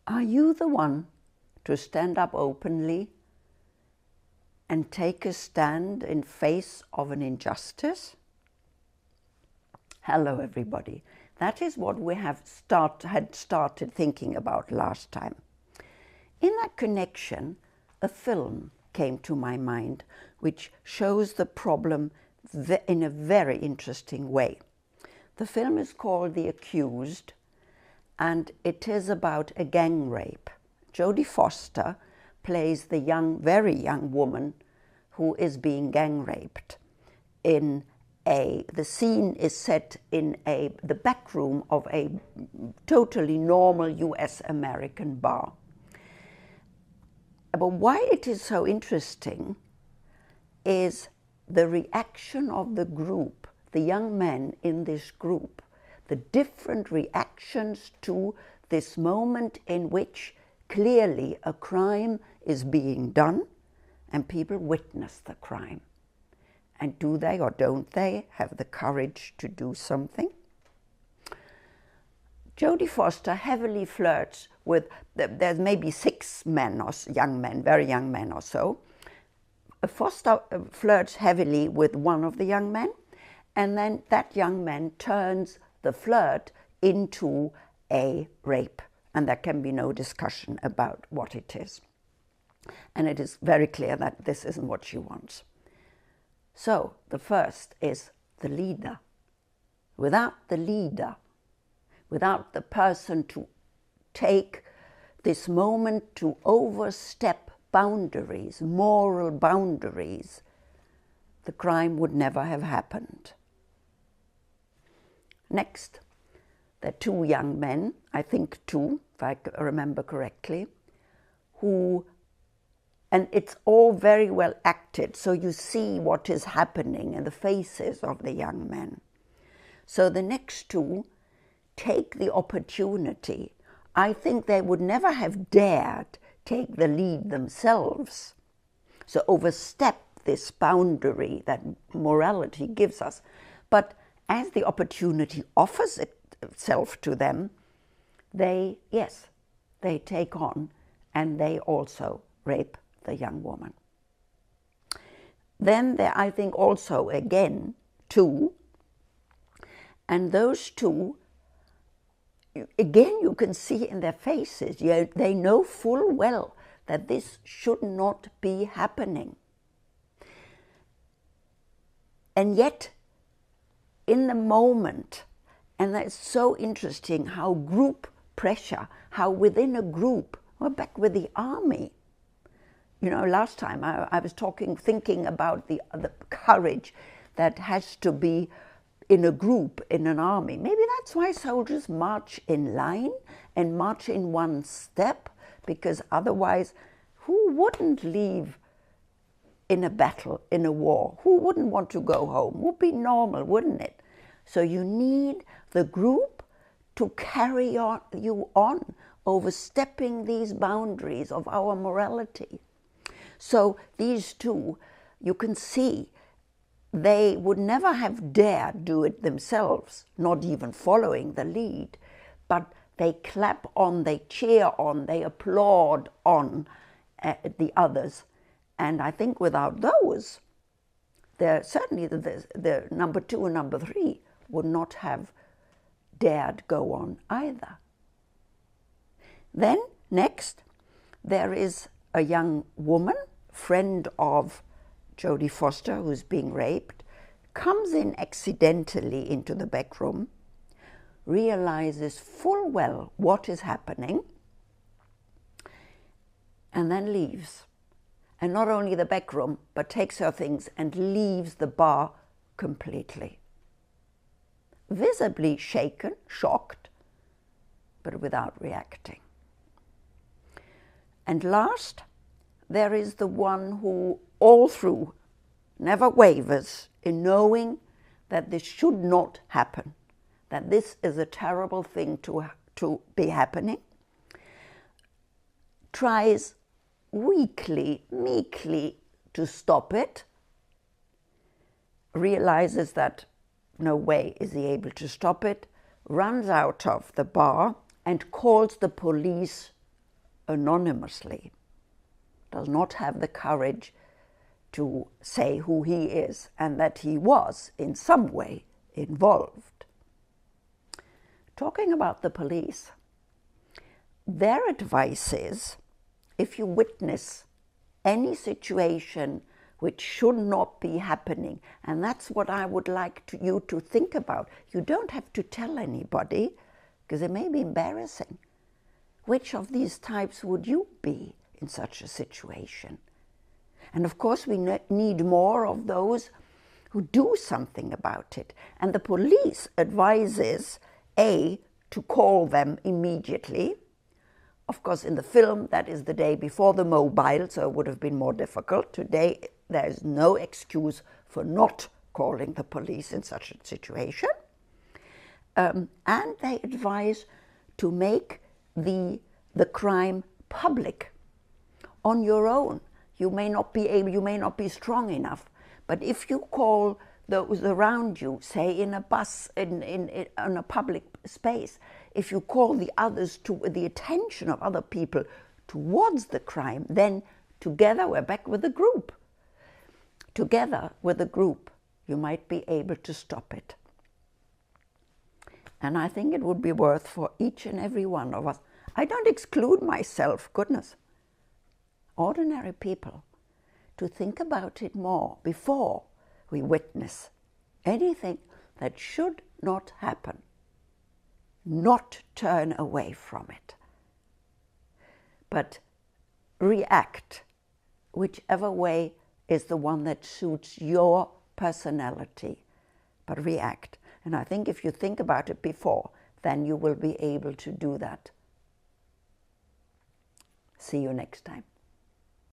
Are you the one to stand up openly and take a stand in face of an injustice? Hello, everybody. That is what we had started thinking about last time. In that connection, a film came to my mind which shows the problem in a very interesting way. The film is called The Accused, and it is about a gang rape. Jody Foster plays the very young woman who is being gang raped. The scene is set in the back room of a totally normal US American bar. But why it is so interesting is the reaction of the group, the young men in this group, the different reactions to this moment in which clearly a crime is being done and people witness the crime. And do they or don't they have the courage to do something? Jody Foster heavily flirts with, there's maybe 6 men or young men, very young men or so. Foster flirts heavily with one of the young men, and then that young man turns the flirt into a rape, and there can be no discussion about what it is. And it is very clear that this isn't what she wants. So the first is the leader. Without the leader, without the person to take this moment to overstep boundaries, moral boundaries, the crime would never have happened. Next, there are 2 young men, I think 2, if I remember correctly, and it's all very well acted, so you see what is happening in the faces of the young men. So the next 2 take the opportunity. I think they would never have dared take the lead themselves, so overstep this boundary that morality gives us. But as the opportunity offers itself to them, they take on, and they also rape the young woman. Then there, I think, also again 2, and those 2, again you can see in their faces, they know full well that this should not be happening. And yet, in the moment, and that's so interesting how group pressure, how within a group, we're back with the army. You know, last time I was thinking about the courage that has to be in a group, in an army. Maybe that's why soldiers march in line and march in one step, because otherwise, who wouldn't leave in a battle, in a war? Who wouldn't want to go home? Would be normal, wouldn't it? So you need the group to carry you on, overstepping these boundaries of our morality. So these 2, you can see, they would never have dared do it themselves, not even following the lead, but they clap on, they cheer on, they applaud on the others. And I think without those, certainly the number 2 and number 3 would not have dared go on either. Then next, there is a young woman, friend of Jody Foster, who's being raped, comes in accidentally into the back room, realizes full well what is happening, and then leaves. And not only the back room, but takes her things and leaves the bar completely. Visibly shaken, shocked, but without reacting. And last, there is the one who all through never wavers in knowing that this should not happen, that this is a terrible thing to be happening, tries weakly, meekly to stop it, realizes that no way is he able to stop it, runs out of the bar and calls the police anonymously, does not have the courage to say who he is and that he was in some way involved. Talking about the police, their advice is, if you witness any situation which should not be happening, and that's what I would like you to think about. You don't have to tell anybody, because it may be embarrassing. Which of these types would you be in such a situation? And of course we need more of those who do something about it. And the police advises, A, to call them immediately. Of course, in the film, that is the day before the mobile, so it would have been more difficult. Today, there is no excuse for not calling the police in such a situation. And they advise to make the crime public on your own. You may not be able, you may not be strong enough, but if you call those around you, say in a bus, in a public space, if you call the others to the attention of other people towards the crime, then together, we're back with the group. Together with the group, you might be able to stop it. And I think it would be worth for each and every one of us, I don't exclude myself, goodness, ordinary people, to think about it more before we witness anything that should not happen. Not turn away from it, but react whichever way is the one that suits your personality, but react. And I think if you think about it before, then you will be able to do that. See you next time.